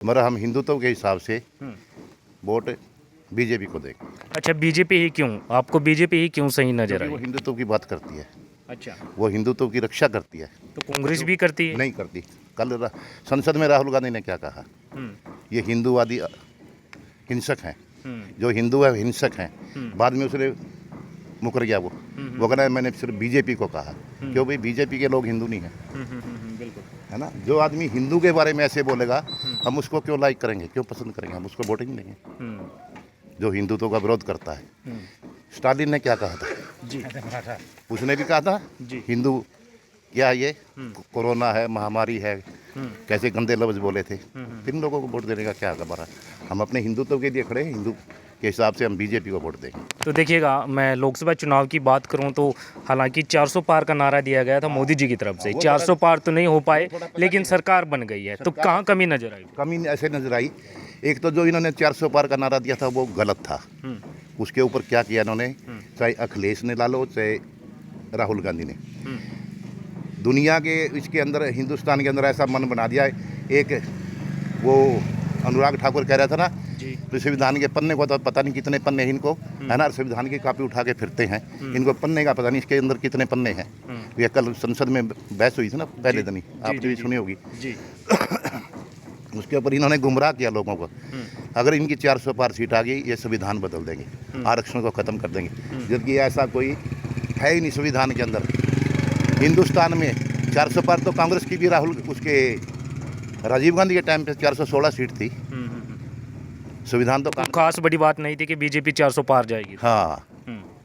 मगर हम हिंदुत्व के हिसाब से वोट बीजेपी को देंगे। अच्छा, बीजेपी ही क्यों? आपको बीजेपी ही क्यों सही नजर क्योंकि वो आई? हिंदुत्व की बात करती है, अच्छा, वो हिंदुत्व की रक्षा करती है। तो कांग्रेस भी करती है? नहीं करती। कल संसद में राहुल गांधी ने क्या कहा, ये हिंदूवादी हिंसक हैं, जो हिंदू है हिंसक हैं। बाद में उसने मुकर गया वो कह रहा है मैंने सिर्फ बीजेपी को कहा। क्यों भाई, बीजेपी के लोग हिंदू नहीं हैं, बिल्कुल। है ना। जो आदमी हिंदू के बारे में ऐसे बोलेगा हम उसको क्यों लाइक करेंगे, क्यों पसंद करेंगे, हम उसको वोट ही नहीं देंगे। जो हिंदुत्व का विरोध करता है। स्टालिन ने क्या कहा था जी उसने भी कहा था जी हिंदू क्या ये कोरोना है, महामारी है, कैसे गंदे लफ्ज बोले थे। फिर इन लोगों को वोट देने का क्या हमारा, हम अपने हिंदुत्व के लिए खड़े हैं, हिंदू के हिसाब से हम बीजेपी को वोट देंगे। तो देखिएगा, मैं लोकसभा चुनाव की बात करूं तो हालांकि 400 पार का नारा दिया गया था मोदी जी की तरफ से। 400 पार तो नहीं हो पाए, लेकिन सरकार बन गई है। तो कहाँ कमी नजर आई? कमी ऐसे नजर आई, एक तो जो इन्होंने 400 पार का नारा दिया था वो गलत था। उसके ऊपर क्या किया इन्होंने, चाहे अखिलेश ने ला लो चाहे राहुल गांधी ने, दुनिया के इसके अंदर हिंदुस्तान के अंदर ऐसा मन बना दिया है। एक वो अनुराग ठाकुर कह रहा था ना, जी तो संविधान के पन्ने को तो पता नहीं कितने पन्ने हैं इनको, है ना। संविधान की कापी उठा के फिरते हैं, इनको पन्ने का पता नहीं इसके अंदर कितने पन्ने हैं। ये कल संसद में बहस हुई थी ना पहले दिन ही, आपने भी सुनी होगी। जी उसके ऊपर इन्होंने गुमराह किया लोगों को। अगर इनकी 400 पार सीट आ गई, ये संविधान बदल देंगे, आरक्षण को ख़त्म कर देंगे। जबकि ऐसा कोई है ही नहीं संविधान के अंदर। हिंदुस्तान में 400 पार तो कांग्रेस की भी, राहुल उसके राजीव गांधी के टाइम पे 416 सीट थी। संविधान तो खास बड़ी बात नहीं थी कि बीजेपी 400 पार जाएगी। हाँ,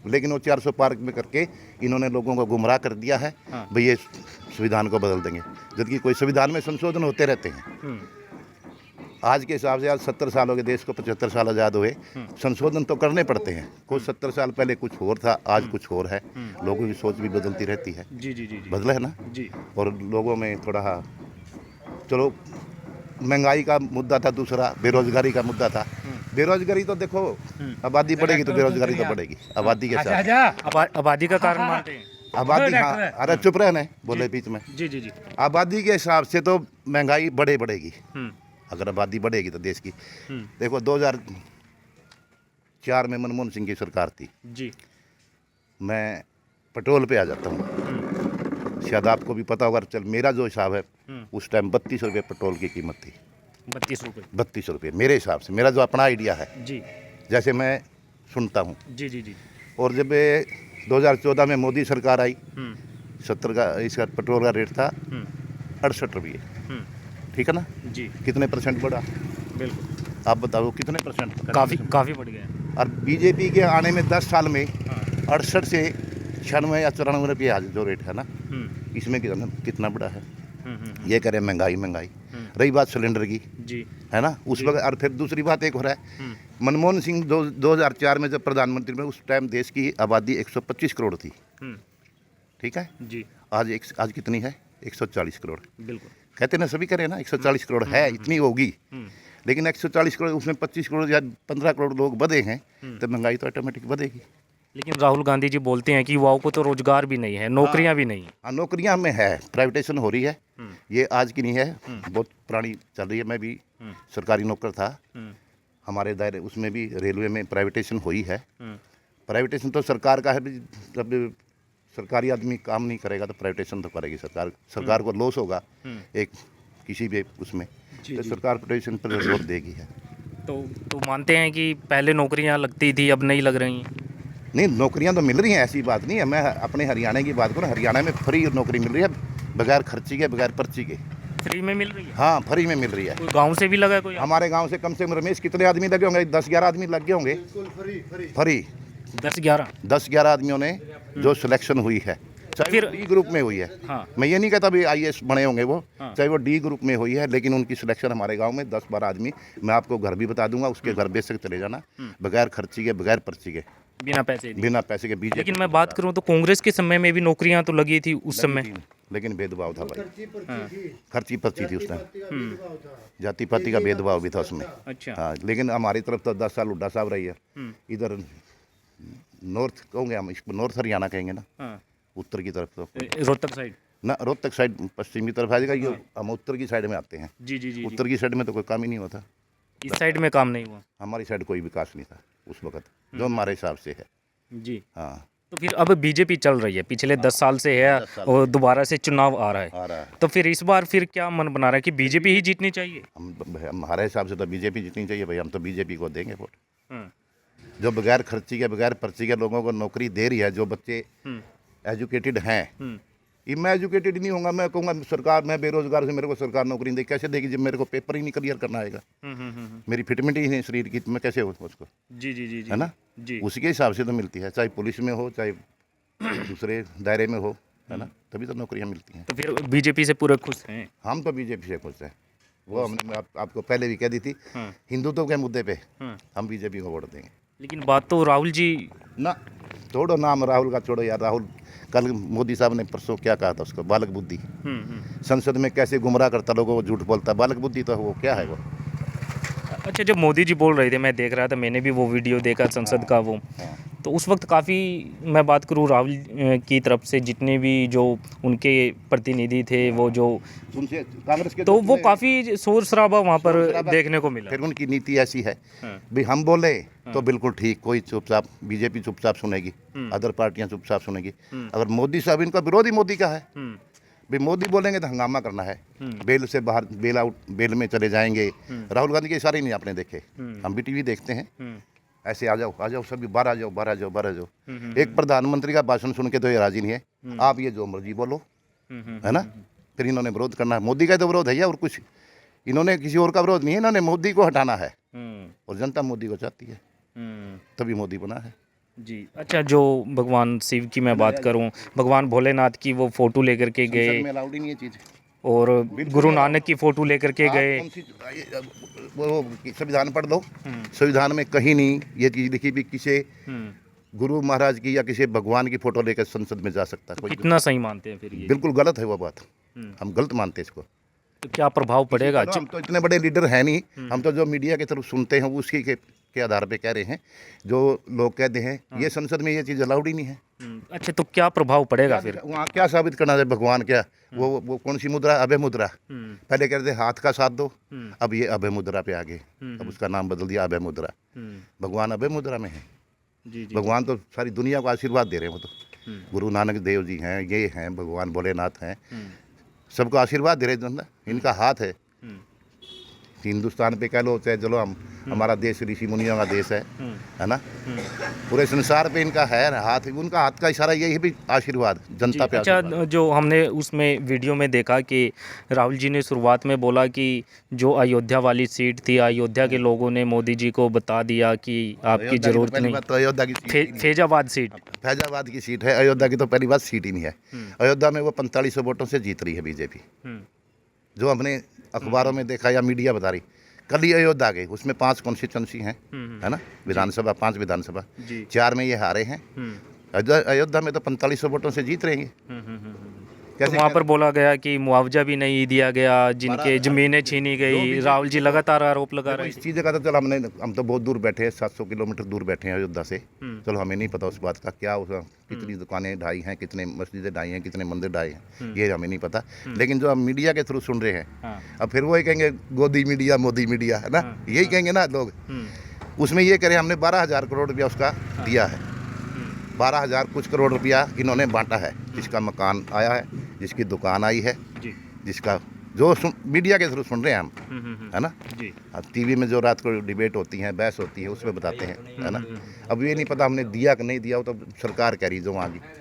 लेकिन वो 400 पार में करके इन्होंने लोगों को गुमराह कर दिया है। भाई ये संविधान को बदल देंगे, जबकि कोई संविधान में संशोधन होते रहते हैं। आज के हिसाब से आज 70 साल हो गए देश को, 75 साल आज़ाद हुए, संशोधन तो करने पड़ते हैं। कुछ 70 साल पहले कुछ और था, आज कुछ और है। लोगों की सोच भी बदलती रहती है। जी जी जी जी बदला है ना जी। और लोगों में थोड़ा, चलो महंगाई का मुद्दा था, दूसरा बेरोजगारी का मुद्दा था। बेरोजगारी तो देखो, आबादी बढ़ेगी तो बेरोजगारी तो बढ़ेगी। आबादी के साथ आबादी का कारण मानते हैं? आबादी, हाँ, अरे चुप रहने बोले बीच में। जी जी जी। आबादी के हिसाब से तो महंगाई बढ़ेगी। अगर आबादी बढ़ेगी तो देश की, देखो 2004 में मनमोहन सिंह की सरकार थी जी। मैं पेट्रोल पे आ जाता हूँ, शायद आपको भी पता होगा। चल मेरा जो हिसाब है, उस टाइम 32 रुपये पेट्रोल की कीमत थी। 32 रुपये? 32 रुपये मेरे हिसाब से, मेरा जो अपना आइडिया है जी, जैसे मैं सुनता हूँ। जी जी जी। और जब 2014 में मोदी सरकार आई, 70 का इसका पेट्रोल का रेट था 68 रुपये, ठीक है ना जी। कितने परसेंट बढ़ा? बिल्कुल। आप बताओ कितने परसेंट? काफ़ी बढ़ गया। और बीजेपी के आने में 10 साल में 68 से 96 या 94 रुपये आज जो रेट है ना, इसमें कितना बड़ा है। ये कह रहे हैं महंगाई। रही बात सिलेंडर की, जी, है ना, उस वक्त। और फिर दूसरी बात एक हो रहा है, मनमोहन सिंह 2004 में जब प्रधानमंत्री में, उस टाइम देश की आबादी 125 करोड़ थी, ठीक है जी। आज कितनी है? 140 करोड़। बिल्कुल। कहते ना, सभी करें ना 140 करोड़ है, इतनी होगी। लेकिन 140 करोड़ उसमें 25 करोड़ या 15 करोड़ लोग बढ़े हैं, तो महंगाई तो ऑटोमेटिक बढ़ेगी। लेकिन राहुल गांधी जी बोलते हैं कि युवाओं को तो रोजगार भी नहीं है, नौकरियां भी नहीं। हाँ, नौकरियां में है, प्राइवेटेशन हो रही है। ये आज की नहीं है, बहुत पुरानी चल रही है। मैं भी सरकारी नौकर था, हमारे दायरे उसमें भी रेलवे में प्राइवेटेशन हुई है। प्राइवेटेशन तो सरकार का है, जब सरकारी आदमी काम नहीं करेगा तो प्राइवेटेशन तो करेगी सरकार को लॉस होगा एक किसी भी उसमें, तो सरकार प्राइवेटेशन पर जोर देगी है। तो मानते हैं कि पहले नौकरियां लगती थी, अब नहीं लग रही हैं? नहीं, नौकरियां तो मिल रही हैं, ऐसी बात नहीं है। मैं अपने हरियाणा की बात करूँ, हरियाणा में फ्री नौकरी मिल रही है, बगैर खर्ची के, बगैर पर्ची के। फ्री में मिल रही है? हाँ, फ्री में मिल रही है। कोई गांव से भी लगा? कोई हमारे गांव से कम से कम, रमेश, कितने आदमी लगे होंगे? 10-11 आदमी लग गए होंगे फ्री। 10-11 आदमियों ने जो सिलेक्शन हुई है, चाहे फिर डी ग्रुप में हुई है। हाँ। मैं ये नहीं कहता भी IAS बने होंगे वो, चाहे वो डी ग्रुप में हुई है, लेकिन उनकी सिलेक्शन हमारे गांव में 10-12 आदमी, मैं आपको घर भी बता दूंगा, उसके घर बेशक चले जाना, बगैर खर्ची के, बगैर पर्ची के, बिना पैसे के बीजेपी। लेकिन मैं बात करूं तो कांग्रेस के समय में भी नौकरियां तो लगी थी उस समय, लेकिन भेदभाव था भाई, खर्ची पर्ची थी उस टाइम, जाति पाति का भेदभाव भी था उसमें। अच्छा। हाँ, लेकिन हमारी तरफ तो 10 साल हुड्डा साहब रही है। इधर नॉर्थ कहोगे हम, इसको नॉर्थ हरियाणा कहेंगे ना, उत्तर की तरफ तो रोहतक साइड ना रोहतक साइड पश्चिमी तरफ आ जाएगा, ये हम उत्तर की साइड में आते हैं। जी जी जी उत्तर की साइड में तो कोई काम ही नहीं होता। इस साइड में काम नहीं हुआ। हमारी साइड कोई विकास नहीं था उस वक्त, जो हमारे हिसाब से है। जी, हाँ, तो फिर अब बीजेपी चल रही है, पिछले 10 साल से है 10 साल और दोबारा से चुनाव आ रहा है, आ रहा है। तो फिर इस बार फिर क्या मन बना रहा है कि बीजेपी ही जीतनी चाहिए? हमारे हिसाब से तो बीजेपी जीतनी चाहिए भाई, हम तो बीजेपी को देंगे वोट। हम्म, जो बगैर खर्ची के बगैर पर्ची के लोगों को नौकरी दे रही है, जो बच्चे हम्म, एजुकेटेड हैं। हम्म, ये मैं एजुकेटेड नहीं होऊंगा, मैं कहूँगा सरकार, मैं बेरोजगार से मेरे को सरकार नौकरी नहीं दे, कैसे देगी जब मेरे को पेपर ही नहीं क्लियर करना आएगा, मेरी फिटमेंट ही नहीं शरीर की, तो मैं कैसे हो उसको, जी जी जी जी है ना। जी उसी के हिसाब से तो मिलती है, चाहे पुलिस में हो चाहे दूसरे दायरे में हो, है ना, तभी तो नौकरियाँ मिलती हैं। तो फिर बीजेपी से पूरे खुश हैं? हम तो बीजेपी से खुश हैं। वो हमने आपको पहले भी कह दी थी, हाँ, हिंदुत्व के मुद्दे पे हाँ। हम बीजेपी को वोट देंगे। लेकिन बात तो राहुल जी, ना छोड़ो नाम राहुल का, छोड़ो यार। राहुल कल मोदी साहब ने परसों क्या कहा था उसको, बालक बुद्धि। संसद में कैसे गुमराह करता लोगों को, झूठ बोलता, बालक बुद्धि तो वो क्या है वो। अच्छा, जब मोदी जी बोल रहे थे, मैं देख रहा था, मैंने भी वो वीडियो देखा संसद का वो, हाँ। तो उस वक्त काफ़ी, मैं बात करूँ राहुल की तरफ से जितने भी जो उनके प्रतिनिधि थे, वो जो, उनसे कांग्रेस के तो वो उसमें काफ़ी शोर शराबा वहाँ पर शोर-शराबा, देखने को मिला। फिर उनकी नीति ऐसी है हाँ, भी हम बोले तो बिल्कुल ठीक, कोई चुपचाप, बीजेपी चुपचाप सुनेगी, अदर पार्टियां चुपचाप सुनेगी। अगर मोदी साहब, इनका विरोधी मोदी का है, भी मोदी बोलेंगे तो हंगामा करना है, बेल से बाहर, बेल आउट, बेल में चले जाएंगे। राहुल गांधी के इशारे नहीं आपने देखे, हम भी टीवी देखते हैं, ऐसे आ जाओ सभी, बाहर आ जाओ, बाहर आ जाओ, बाहर आ जाओ। एक प्रधानमंत्री का भाषण सुन के तो ये राजी नहीं है, आप ये जो मर्जी बोलो, है ना। फिर इन्होंने विरोध करना है, मोदी का तो विरोध है, और कुछ इन्होंने किसी और का विरोध नहीं है, इन्होंने मोदी को हटाना है, और जनता मोदी को चाहती है, तभी मोदी बना है। जी। अच्छा, जो भगवान शिव की मैं बात करूं, भगवान भोलेनाथ की वो फोटो लेकर के गए, संसद में अलाउड ही नहीं है चीज़। और गुरु नानक की फोटो लेकर के आप गए। कौन सी वो संविधान पढ़ लो, संविधान में कहीं नहीं ये चीज़ लिखी भी किसी गुरु महाराज की या किसी भगवान की फोटो लेकर संसद में जा सकता है कोई। कितना सही मानते हैं फिर ये? बिल्कुल गलत है वो बात, हम गलत मानते हैं इसको। तो क्या प्रभाव पड़ेगा? चलो, हम तो इतने बड़े लीडर हैं नहीं, हम तो जो मीडिया की तरफ सुनते हैं उसी के आधार पे कह रहे हैं। जो लोग कहते हैं ये संसद में ये चीज़ अलाउड ही नहीं है। अच्छा, तो क्या प्रभाव पड़ेगा फिर? वहाँ क्या साबित करना है भगवान, क्या वो कौन सी मुद्रा, अभय मुद्रा। पहले कहते थे हाथ का साथ दो, अब ये अभय मुद्रा पे आ गए, अब उसका नाम बदल दिया अभय मुद्रा। भगवान अभय मुद्रा में है। जी जी। भगवान तो सारी दुनिया को आशीर्वाद दे रहे हैं, वो तो गुरु नानक देव जी हैं, ये हैं भगवान भोलेनाथ हैं, सबको आशीर्वाद दे रहे हैं, इनका हाथ है। हिंदुस्तान पे कह लो चाहे, चलो हम, हमारा देश ऋषि मुनियों का देश है ना, पूरे संसार पे इनका है हाथ, उनका हाथ का इशारा यही है भी आशीर्वाद जनता पे। अच्छा, जो हमने उसमें वीडियो में देखा कि राहुल जी ने शुरुआत में बोला कि जो अयोध्या वाली सीट थी, अयोध्या के लोगों ने मोदी जी को बता दिया कि आपकी ज़रूरत नहीं। तो अयोध्या की सीट फैजाबाद सीट, फैजाबाद की सीट है, अयोध्या की तो पहली बात सीट ही नहीं है। अयोध्या में वो 4500 वोटों से जीत रही है बीजेपी, जो हमने अखबारों में देखा या मीडिया बता रही। कल ही अयोध्या गए, उसमें 5 कॉन्स्टिट्यूंसी हैं, है ना, विधानसभा, 5 विधानसभा, 4 में ये हारे हैं। अयोध्या में तो 4500 वोटों से जीत रहे हैं। तो वहाँ पर बोला गया कि मुआवजा भी नहीं दिया गया, जिनके ज़मीनें छीनी गई। राहुल जी लगातार आरोप लगा रहे इस चीज़ का तो चलो हम तो बहुत दूर बैठे हैं, 700 किलोमीटर दूर बैठे हैं अयोध्या से, चलो हमें नहीं पता उस बात का क्या, उसका कितनी दुकानें ढाई हैं, कितने मस्जिदें ढाई हैं, कितने मंदिर ढाए हैं, ये हमें नहीं पता। लेकिन जो हम मीडिया के थ्रू सुन रहे हैं, अब फिर वही कहेंगे गोदी मीडिया, मोदी मीडिया, है ना, यही कहेंगे ना लोग। उसमें ये करें, हमने 12,000 करोड़ रुपया उसका दिया है, 12,000 कुछ करोड़ रुपया इन्होंने बांटा है, जिसका मकान आया है, जिसकी दुकान आई है, जिसका जो मीडिया के थ्रू सुन रहे हैं हम, है ना। अब टीवी में जो रात को डिबेट होती है, बहस होती है, उसमें बताते हैं, है ना। अब ये नहीं पता हमने दिया कि नहीं दिया, वो तो सरकार कह रही जो वहाँ की।